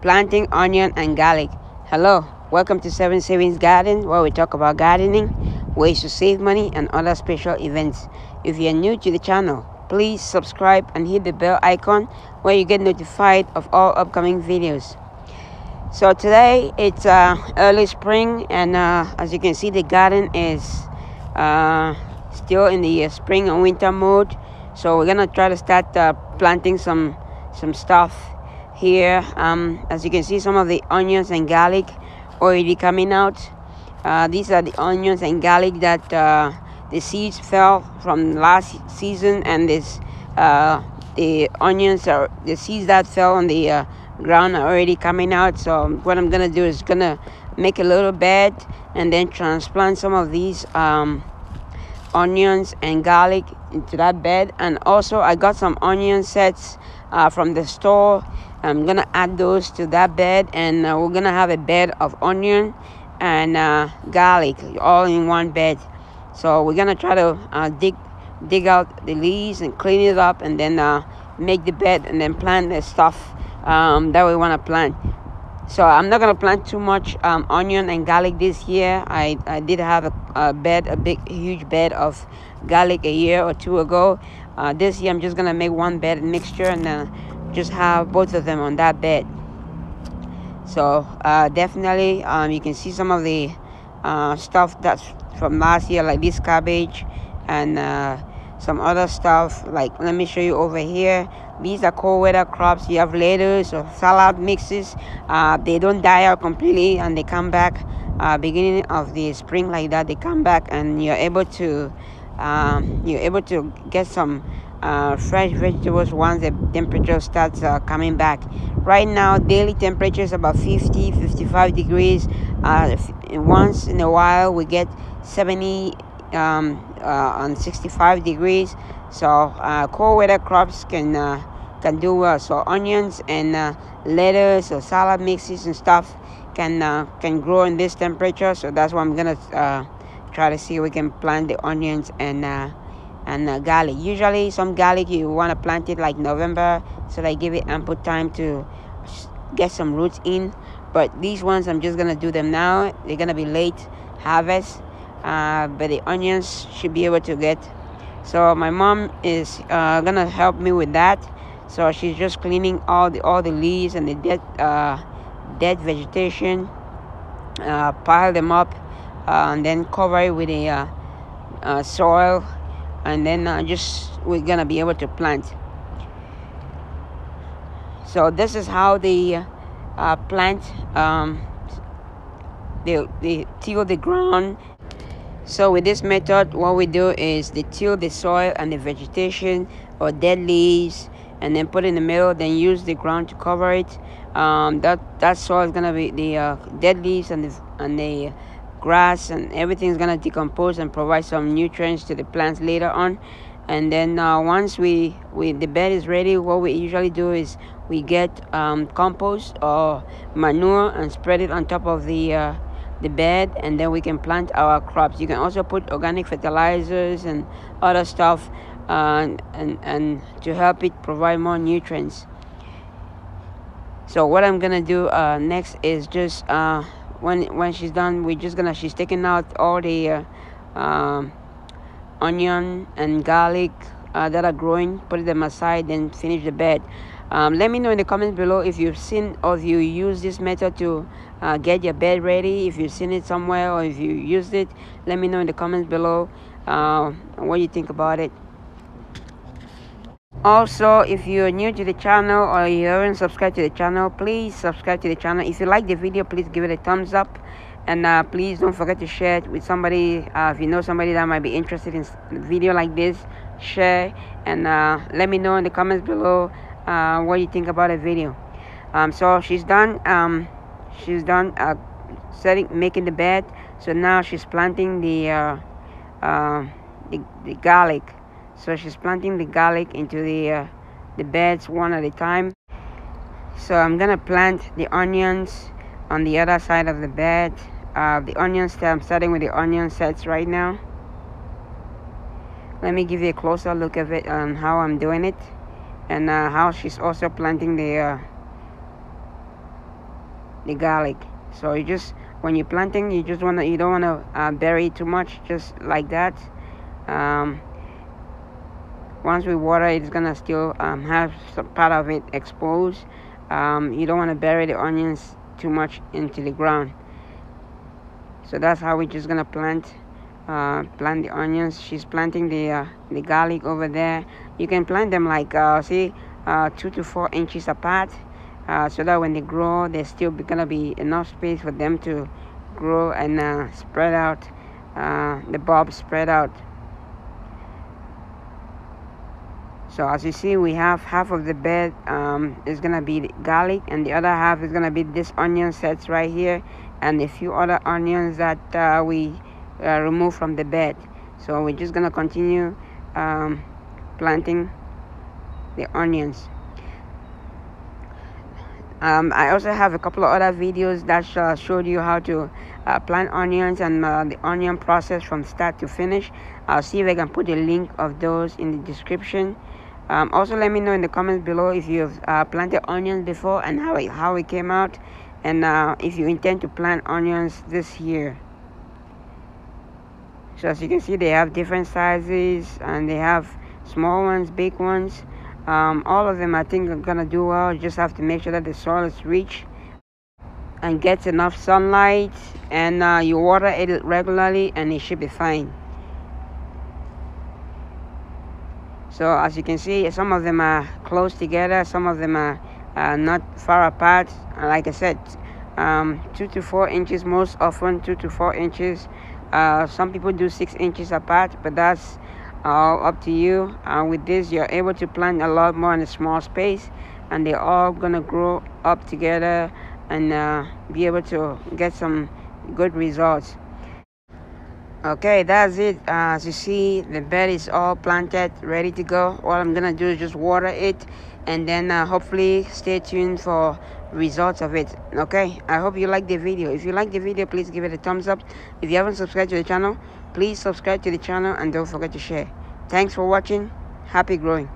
planting onion and garlic. Hello, welcome to 7 Savings Garden, where we talk about gardening, ways to save money, and other special events. If you're new to the channel, please subscribe and hit the bell icon where you get notified of all upcoming videos. So today it's early spring, and as you can see, the garden is still in the spring and winter mode. So we're gonna try to start planting some stuff here. As you can see, some of the onions and garlic already coming out. These are the onions and garlic that the seeds fell from last season, and the onions are the seeds that fell on the ground are already coming out. So what I'm gonna do is gonna make a little bed and then transplant some of these onions and garlic into that bed. And also I got some onion sets from the store. I'm gonna add those to that bed, and we're gonna have a bed of onion and garlic all in one bed. So we're gonna try to dig out the leaves and clean it up, and then make the bed and then plant the stuff that we want to plant. So I'm not gonna plant too much onion and garlic this year. I did have a huge bed of garlic a year or two ago. This year I'm just gonna make one bed mixture and just have both of them on that bed. So definitely you can see some of the stuff that's from last year, like this cabbage and some other stuff. Like, let me show you over here. These are cold weather crops. You have lettuce or salad mixes. They don't die out completely, and they come back beginning of the spring like that. They come back, and you're able to get some fresh vegetables once the temperature starts coming back. Right now, daily temperature is about 50-55 degrees. Once in a while, we get 70 on 65 degrees. So cold weather crops can do well. So onions and lettuce or salad mixes and stuff can grow in this temperature. So that's why I'm gonna try to see if we can plant the onions and garlic. Usually some garlic you want to plant it like November, so they give it ample time to get some roots in. But these ones I'm just gonna do them now. They're gonna be late harvest, but the onions should be able to get. So my mom is gonna help me with that. So she's just cleaning all the leaves and the dead vegetation, pile them up, and then cover it with a soil, and then we're gonna be able to plant. So this is how they plant. They till the ground. So with this method, what we do is they till the soil and the vegetation or dead leaves, and then put it in the middle, then use the ground to cover it. That soil is gonna be the dead leaves and the grass, and everything is gonna decompose and provide some nutrients to the plants later on. And then once the bed is ready, what we usually do is we get compost or manure and spread it on top of the bed, and then we can plant our crops. You can also put organic fertilizers and other stuff and to help it provide more nutrients. So what I'm gonna do next is just when she's done, she's taking out all the onion and garlic that are growing, put them aside, then finish the bed. Let me know in the comments below if you've seen or if you use this method to get your bed ready. If you've seen it somewhere or if you used it, let me know in the comments below what you think about it. Also, if you're new to the channel or you haven't subscribed to the channel, please subscribe to the channel. If you like the video, please give it a thumbs up, and please don't forget to share it with somebody. If you know somebody that might be interested in a video like this, share, and let me know in the comments below what you think about the video. So she's done making the bed. So now she's planting the garlic. So she's planting the garlic into the beds one at a time. So I'm gonna plant the onions on the other side of the bed. I'm starting with the onion sets right now. Let me give you a closer look of it on how I'm doing it, and how she's also planting the the garlic. So you just, when you're planting, you don't wanna bury it too much, just like that. Once we water it, it's gonna still have some part of it exposed. You don't want to bury the onions too much into the ground. So that's how we're just gonna plant the onions. She's planting the garlic over there. You can plant them like 2 to 4 inches apart, so that when they grow, there's still gonna be enough space for them to grow and spread out. The bulbs spread out. So as you see, we have half of the bed is gonna be garlic, and the other half is gonna be this onion sets right here, and a few other onions that we remove from the bed. So we're just gonna continue planting the onions. I also have a couple of other videos that showed you how to plant onions and the onion process from start to finish. I'll see if I can put a link of those in the description. Also, let me know in the comments below if you've planted onions before and how it came out, and if you intend to plant onions this year. So as you can see, they have different sizes, and they have small ones, big ones. All of them I think are gonna do well. You just have to make sure that the soil is rich and gets enough sunlight, and you water it regularly, and it should be fine. So as you can see, some of them are close together, some of them are not far apart. Like I said, 2 to 4 inches most often, 2 to 4 inches. Some people do 6 inches apart, but that's all up to you. With this, you're able to plant a lot more in a small space, and they're all gonna grow up together and be able to get some good results. Okay, that's it. As you see, the bed is all planted, ready to go. All I'm gonna do is just water it, and then hopefully stay tuned for results of it. Okay, I hope you like the video. If you like the video, please give it a thumbs up. If you haven't subscribed to the channel, please subscribe to the channel, and don't forget to share. Thanks for watching. Happy growing.